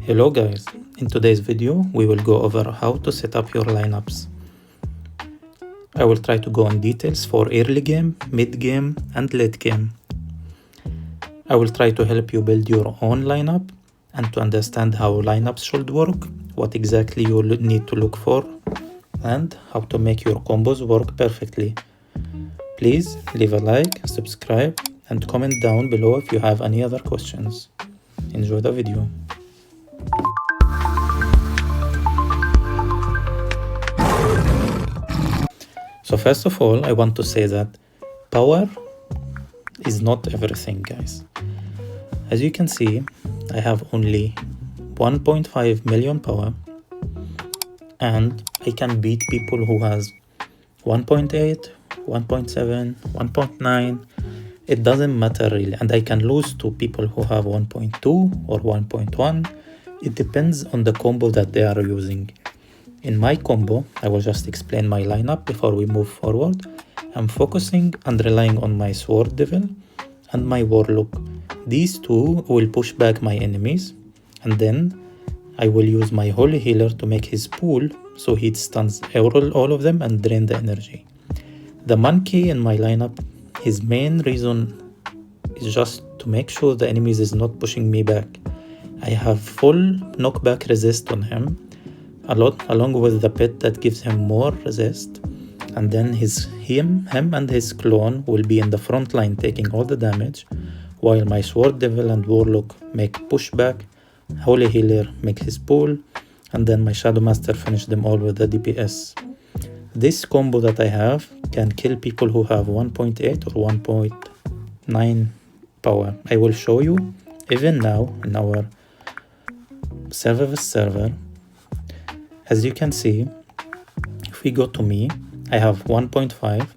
Hello guys, in today's video we will go over how to set up your lineups. I will try to go in details for early game, mid game and late game. I will try to help you build your own lineup and to understand how lineups should work, what exactly you need to look for, and how to make your combos work perfectly. Please leave a like, subscribe and comment down below if you have any other questions. Enjoy the video. So first of all, I want to say that power is not everything, guys. As you can see, I have only 1.5 million power and I can beat people who has 1.8, 1.7, 1.9. It doesn't matter really, and I can lose to people who have 1.2 or 1.1. It depends on the combo that they are using. In my combo, I will just explain my lineup before we move forward. I'm focusing and relying on my Sword Devil and my Warlock. These two will push back my enemies, and then I will use my Holy Healer to make his pool so he stuns all of them and drain the energy. The Monkey in my lineup, his main reason is just to make sure the enemies is not pushing me back. I have full knockback resist on him, along with the pet that gives him more resist, and then him and his clone will be in the front line taking all the damage, while my Sword Devil and Warlock make pushback, Holy Healer make his pull, and then my Shadow Master finish them all with the DPS. This combo that I have can kill people who have 1.8 or 1.9 power. I will show you even now in our server. As you can see, if we go to me, I have 1.5,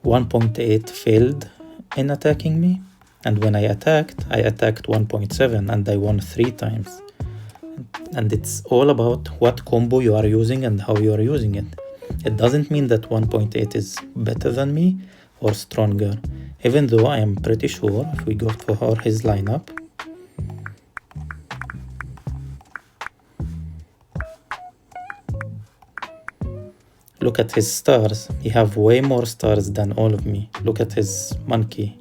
1.8 failed in attacking me, and when I attacked 1.7 and I won 3 times. And it's all about what combo you are using and how you are using it. It doesn't mean that 1.8 is better than me or stronger, even though I am pretty sure if we go for his lineup, look at his stars. He have way more stars than all of me. Look at his Monkey.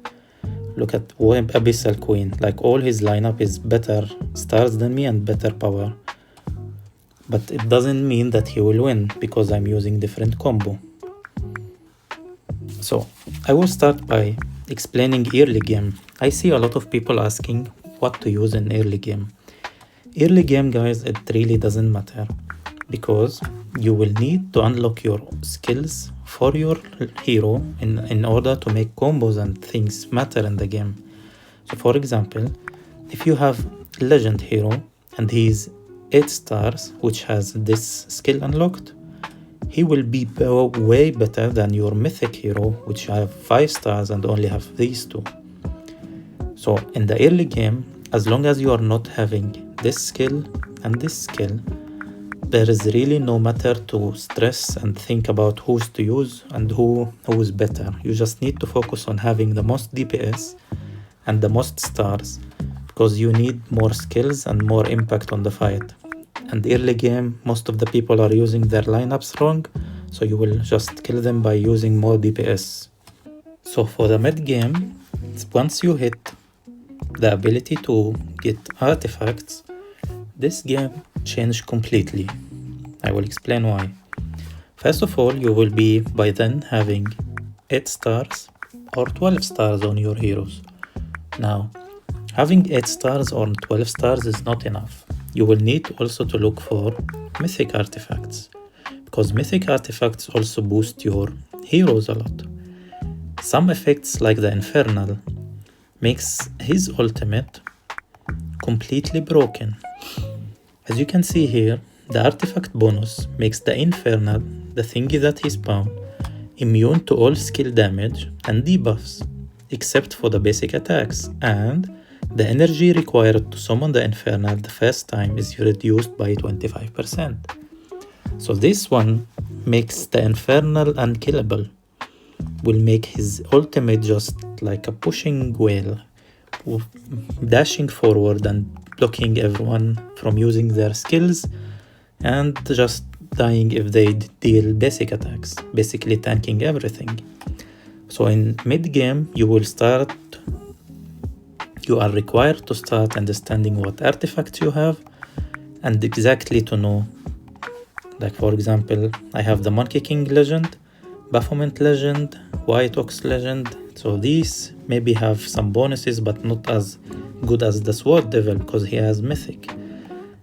Look at Abyssal Queen. Like, all his lineup is better stars than me and better power. But it doesn't mean that he will win because I'm using different combo. So I will start by explaining early game. I see a lot of people asking what to use in early game. Early game, guys, it really doesn't matter, because you will need to unlock your skills for your hero in order to make combos and things matter in the game. So for example, if you have legend hero and he's 8 stars, which has this skill unlocked, he will be way better than your mythic hero, which have 5 stars and only have these 2. So in the early game, as long as you are not having this skill and this skill, there is really no matter to stress and think about who's to use and who is better. You just need to focus on having the most DPS and the most stars, because you need more skills and more impact on the fight. And early game, most of the people are using their lineups wrong, so you will just kill them by using more DPS. So for the mid game, once you hit the ability to get artifacts, this game changed completely. I will explain why. First of all, you will be by then having 8 stars or 12 stars on your heroes. Now, having 8 stars or 12 stars is not enough. You will need also to look for mythic artifacts, because mythic artifacts also boost your heroes a lot. Some effects like the Infernal makes his ultimate completely broken. As you can see here, the artifact bonus makes the Infernal, the thingy that he spawned, immune to all skill damage and debuffs, except for the basic attacks, and the energy required to summon the Infernal the first time is reduced by 25%. So this one makes the Infernal unkillable, will make his ultimate just like a pushing whale, dashing forward and blocking everyone from using their skills, and just dying if they deal basic attacks, basically tanking everything. So in mid-game, you are required to start understanding what artifacts you have and exactly to know. Like for example, I have the Monkey King legend, Baphomet legend, White Ox legend. So these maybe have some bonuses, but not as good as the Sword Devil because he has Mythic.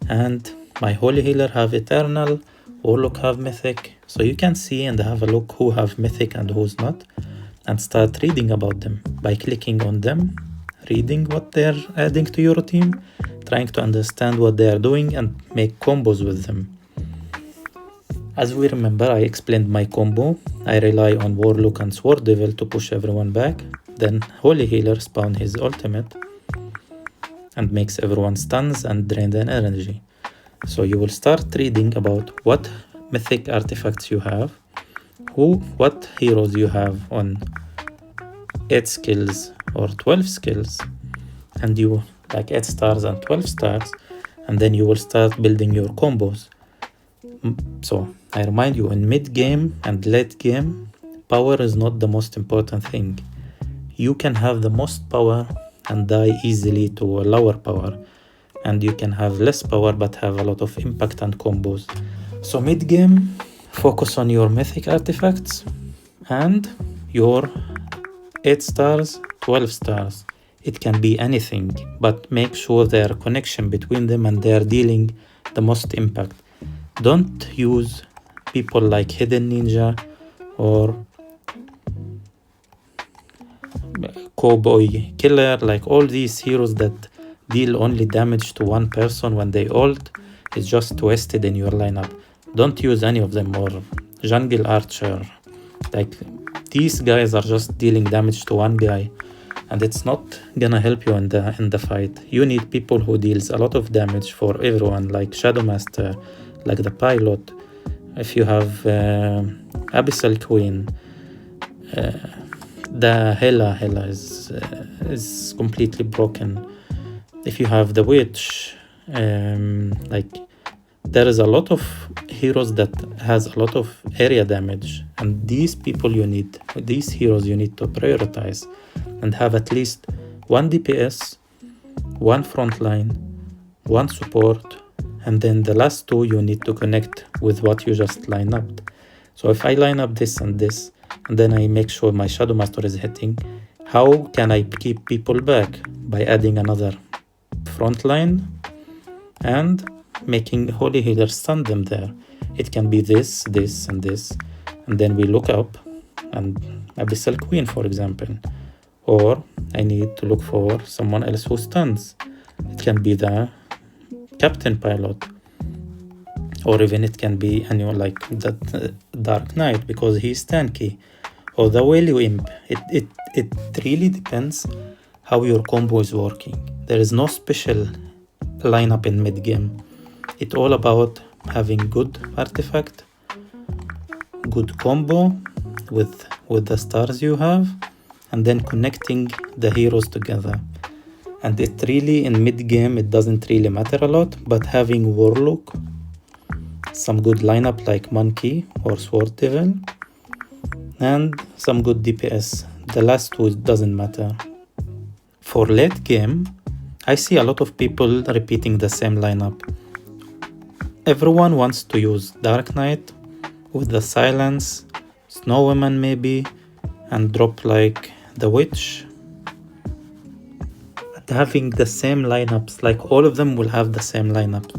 And my Holy Healer have Eternal, Warlock have Mythic. So you can see and have a look who have Mythic and who's not, and start reading about them by clicking on them, reading what they're adding to your team, trying to understand what they are doing and make combos with them. As we remember, I explained my combo. I rely on Warlock and Sword Devil to push everyone back. Then Holy Healer spawn his ultimate and makes everyone stuns and drain their energy. So you will start reading about what mythic artifacts you have, what heroes you have on 8 skills or 12 skills, and you like 8 stars and 12 stars, and then you will start building your combos. So I remind you, in mid-game and late game, power is not the most important thing. You can have the most power and die easily to a lower power, and you can have less power but have a lot of impact and combos. So mid-game, focus on your mythic artifacts and your 8 stars, 12 stars. It can be anything, but make sure there are connection between them and they are dealing the most impact. Don't use people like Hidden Ninja or Cowboy Killer, like all these heroes that deal only damage to one person when they ult. It's just wasted in your lineup. Don't use any of them, or Jungle Archer. Like, these guys are just dealing damage to one guy, and it's not gonna help you in the fight. You need people who deals a lot of damage for everyone, like Shadow Master, like the Pilot. If you have Abyssal Queen, the Hela is completely broken. If you have the Witch, like, there is a lot of heroes that has a lot of area damage, and these heroes you need to prioritize and have at least one DPS, one frontline, one support, and then the last two you need to connect with what you just line up. So if I line up this and this, and then I make sure my Shadow Master is hitting, how can I keep people back? By adding another frontline and making Holy Healer stun them there. It can be this, and this, and then we look up, and Abyssal Queen, for example. Or I need to look for someone else who stuns. It can be the Captain Pilot, or even it can be like that Dark Knight, because he's tanky, or the Whaley Imp. It really depends how your combo is working. There is no special lineup in mid game. It's all about having good artifact, good combo with the stars you have, and then connecting the heroes together. And it really, in mid game, it doesn't really matter a lot, but having Warlock, some good lineup like Monkey or Sword Devil, and some good DPS. The last two doesn't matter. For late game, I see a lot of people repeating the same lineup. Everyone wants to use Dark Knight with the Silence, Snow Woman maybe, and drop like the Witch. But having the same lineups, like all of them will have the same lineup.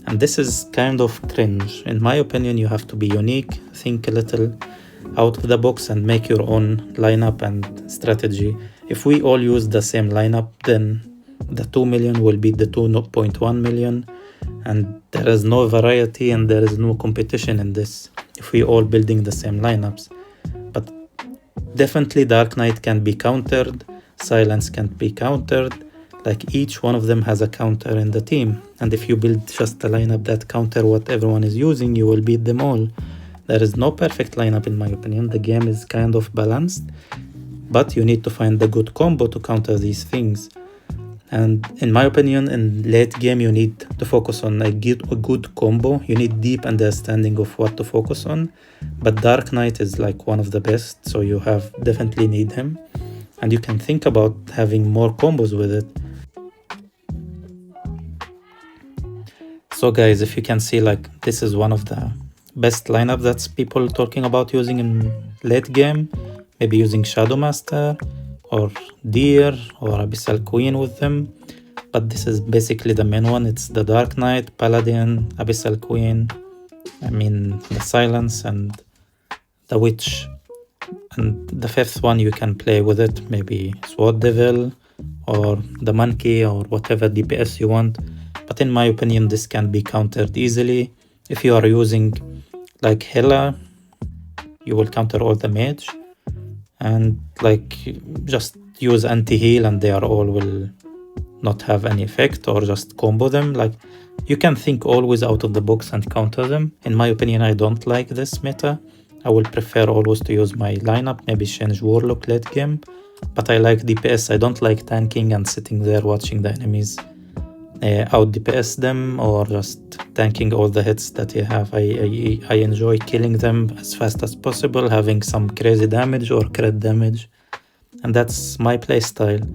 And this is kind of cringe. In my opinion, you have to be unique, think a little out of the box, and make your own lineup and strategy. If we all use the same lineup, then the 2 million will be the 2.1 million, and there is no variety and there is no competition in this if we all building the same lineups. But definitely Dark Knight can be countered, Silence can be countered. Like, each one of them has a counter in the team, and if you build just a lineup that counter what everyone is using, you will beat them all. There is no perfect lineup in my opinion. The game is kind of balanced, but you need to find the good combo to counter these things. And in my opinion, in late game, you need to focus on a good combo. You need deep understanding of what to focus on. But Dark Knight is like one of the best, so you have definitely need him. And you can think about having more combos with it. So guys, if you can see, like, this is one of the best lineup that's people talking about using in late game. Maybe using Shadow Master or Deer or Abyssal Queen with them. But this is basically the main one. It's the Dark Knight, Paladin, Abyssal Queen, the Silence, and the Witch. And the fifth one you can play with it, maybe Sword Devil or the Monkey or whatever DPS you want. But in my opinion, this can be countered easily. If you are using like Hela, you will counter all the mage. And like just use anti-heal and they are all will not have any effect, or just combo them. Like you can think always out of the box and counter them. In my opinion, I don't like this meta. I will prefer always to use my lineup, maybe change Warlock late game. But I like DPS. I don't like tanking and sitting there watching the enemies out DPS them, or just tanking all the hits that you have. I enjoy killing them as fast as possible, having some crazy damage or crit damage, and that's my playstyle.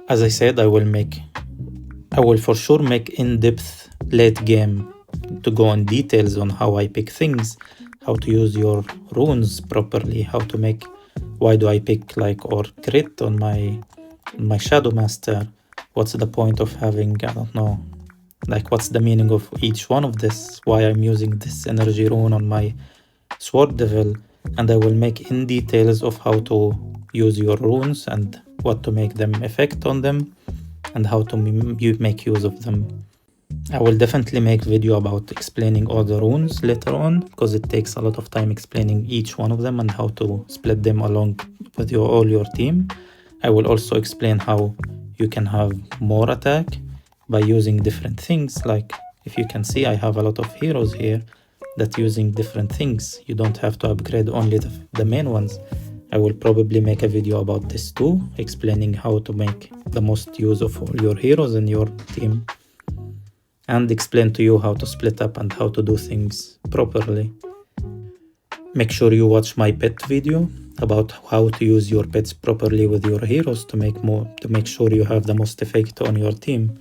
As I said, I will for sure make in-depth late game to go in details on how I pick things, how to use your runes properly, why do I pick like or crit on my Shadow Master, what's the point of having, I don't know, like what's the meaning of each one of this, why I'm using this energy rune on my Sword Devil, and I will make in details of how to use your runes and what to make them effect on them and how to make use of them. I will definitely make video about explaining all the runes later on, because it takes a lot of time explaining each one of them and how to split them along with all your team. I will also explain how you can have more attack by using different things. Like if you can see, I have a lot of heroes here that using different things. You don't have to upgrade only the main ones. I will probably make a video about this too, explaining how to make the most use of all your heroes in your team, and explain to you how to split up and how to do things properly. Make sure you watch my pet video about how to use your pets properly with your heroes to make sure you have the most effect on your team.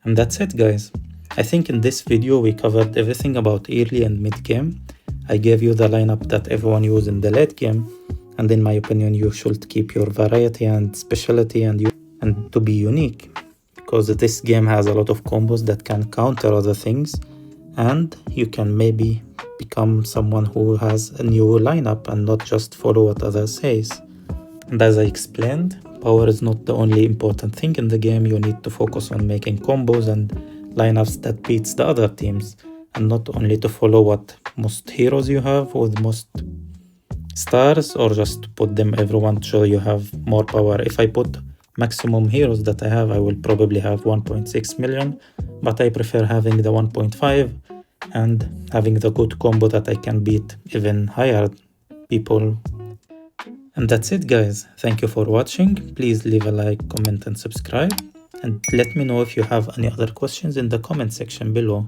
And that's it, guys. I think in this video we covered everything about early and mid game. I gave you the lineup that everyone uses in the late game, and in my opinion you should keep your variety and specialty and to be unique, because this game has a lot of combos that can counter other things, and you can maybe become someone who has a new lineup and not just follow what others says. And as I explained, power is not the only important thing in the game. You need to focus on making combos and lineups that beats the other teams, and not only to follow what most heroes you have with most stars, or just put them everyone to show you have more power. If I put maximum heroes that I have, I will probably have 1.6 million, but I prefer having the 1.5 and having the good combo that I can beat even higher people. And that's it, guys. Thank you for watching. Please leave a like, comment and subscribe, and let me know if you have any other questions in the comment section below.